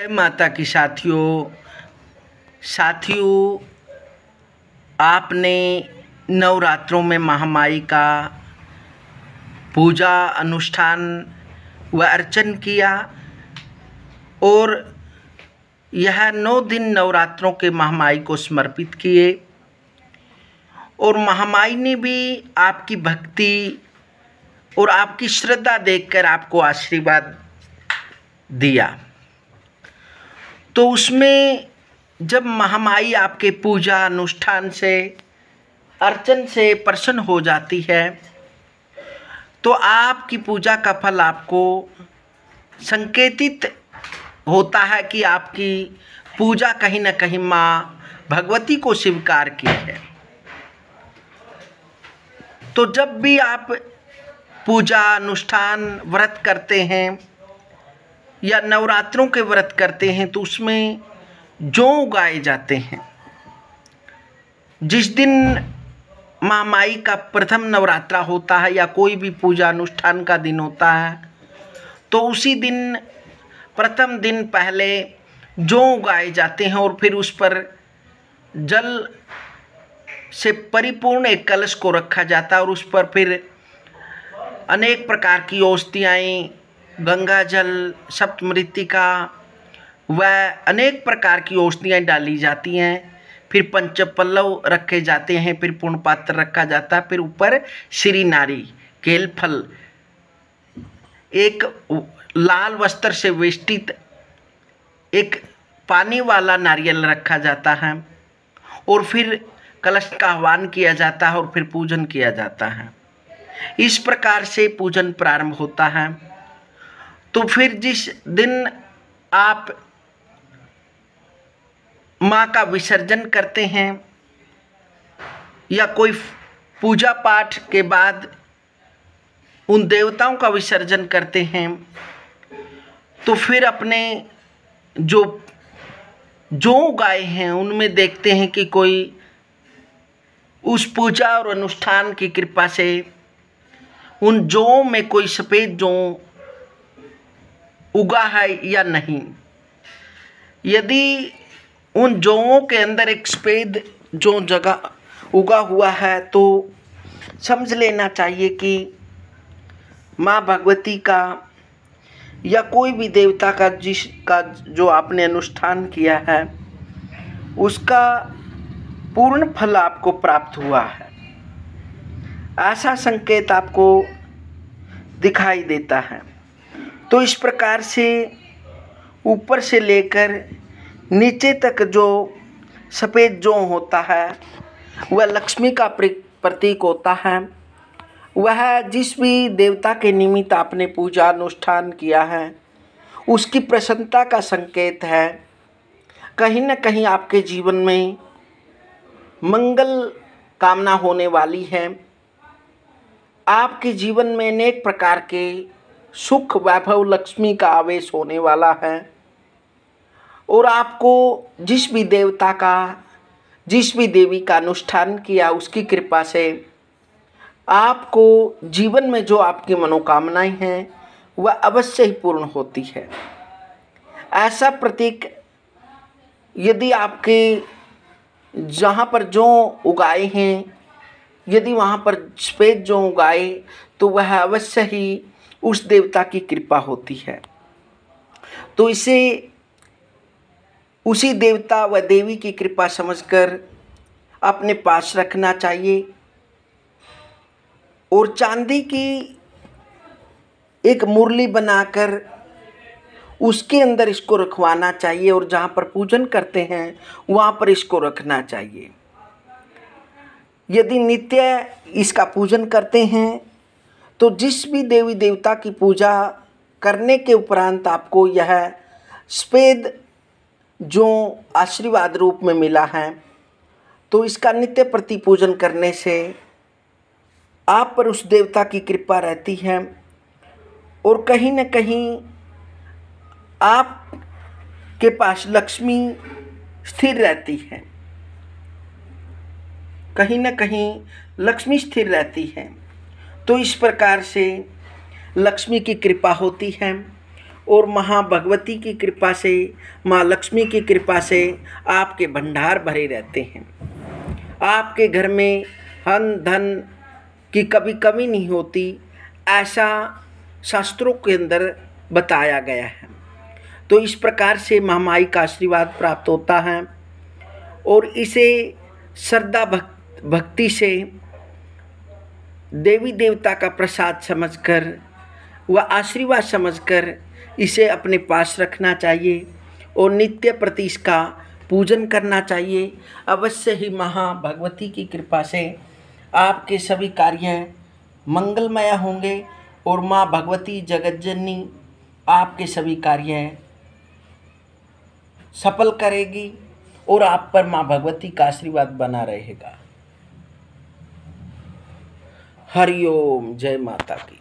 जय माता की साथियों, आपने नवरात्रों में महामाई का पूजा अनुष्ठान व अर्चन किया और यह 9 दिन नवरात्रों के महामाई को समर्पित किए और महामाई ने भी आपकी भक्ति और आपकी श्रद्धा देखकर आपको आशीर्वाद दिया। तो उसमें जब महामाई आपके पूजा अनुष्ठान से अर्चन से प्रसन्न हो जाती है तो आपकी पूजा का फल आपको संकेतित होता है कि आपकी पूजा कहीं न कहीं माँ भगवती को स्वीकार की है। तो जब भी आप पूजा अनुष्ठान व्रत करते हैं या नवरात्रों के व्रत करते हैं तो उसमें जौ उगाए जाते हैं। जिस दिन महामाई का प्रथम नवरात्रा होता है या कोई भी पूजा अनुष्ठान का दिन होता है तो उसी दिन प्रथम दिन पहले जौ उगाए जाते हैं और फिर उस पर जल से परिपूर्ण एक कलश को रखा जाता है और उस पर फिर अनेक प्रकार की औषधियाँ, गंगा जल, सप्तमृत्तिका व अनेक प्रकार की औषधियाँ डाली जाती हैं। फिर पंचपल्लव रखे जाते हैं, फिर पूर्ण पात्र रखा जाता है, फिर ऊपर श्री नारी केल फल एक लाल वस्त्र से वेष्टित एक पानी वाला नारियल रखा जाता है और फिर कलश का आह्वान किया जाता है और फिर पूजन किया जाता है। इस प्रकार से पूजन प्रारंभ होता है। तो फिर जिस दिन आप माँ का विसर्जन करते हैं या कोई पूजा पाठ के बाद उन देवताओं का विसर्जन करते हैं तो फिर अपने जो गाय हैं उनमें देखते हैं कि कोई उस पूजा और अनुष्ठान की कृपा से उन जौ में कोई सफ़ेद जौ उगा है या नहीं। यदि उन जौओं के अंदर एक सफ़ेद जौ जगह उगा हुआ है तो समझ लेना चाहिए कि माँ भगवती का या कोई भी देवता का जिसका जो आपने अनुष्ठान किया है उसका पूर्ण फल आपको प्राप्त हुआ है, ऐसा संकेत आपको दिखाई देता है। तो इस प्रकार से ऊपर से लेकर नीचे तक जो सफ़ेद जौ होता है वह लक्ष्मी का प्रतीक होता है। वह जिस भी देवता के निमित्त आपने पूजा अनुष्ठान किया है उसकी प्रसन्नता का संकेत है। कहीं न कहीं आपके जीवन में मंगल कामना होने वाली है। आपके जीवन में अनेक प्रकार के सुख वैभव लक्ष्मी का आवेश होने वाला है और आपको जिस भी देवता का जिस भी देवी का अनुष्ठान किया उसकी कृपा से आपको जीवन में जो आपकी मनोकामनाएं हैं वह अवश्य ही पूर्ण होती है। ऐसा प्रतीक यदि आपके जहाँ पर जौ उगाए हैं यदि वहाँ पर सफ़ेद जौ उगाए तो वह अवश्य ही उस देवता की कृपा होती है। तो इसे उसी देवता व देवी की कृपा समझकर अपने पास रखना चाहिए और चांदी की एक मुरली बनाकर उसके अंदर इसको रखवाना चाहिए और जहाँ पर पूजन करते हैं वहाँ पर इसको रखना चाहिए। यदि नित्य इसका पूजन करते हैं तो जिस भी देवी देवता की पूजा करने के उपरांत आपको यह सफ़ेद जो आशीर्वाद रूप में मिला है तो इसका नित्य प्रति पूजन करने से आप पर उस देवता की कृपा रहती है और कहीं न कहीं आप के पास लक्ष्मी स्थिर रहती है, कहीं न कहीं लक्ष्मी स्थिर रहती है। तो इस प्रकार से लक्ष्मी की कृपा होती है और माँ भगवती की कृपा से, माँ लक्ष्मी की कृपा से आपके भंडार भरे रहते हैं। आपके घर में अन्न धन की कभी कमी नहीं होती, ऐसा शास्त्रों के अंदर बताया गया है। तो इस प्रकार से महामाई का आशीर्वाद प्राप्त होता है और इसे श्रद्धा भक्ति से देवी देवता का प्रसाद समझकर व आशीर्वाद समझकर इसे अपने पास रखना चाहिए और नित्य प्रति इसका पूजन करना चाहिए। अवश्य ही महा भगवती की कृपा से आपके सभी कार्य मंगलमय होंगे और माँ भगवती जगज्जननी आपके सभी कार्य सफल करेगी और आप पर माँ भगवती का आशीर्वाद बना रहेगा। हरि ओम। जय माता की।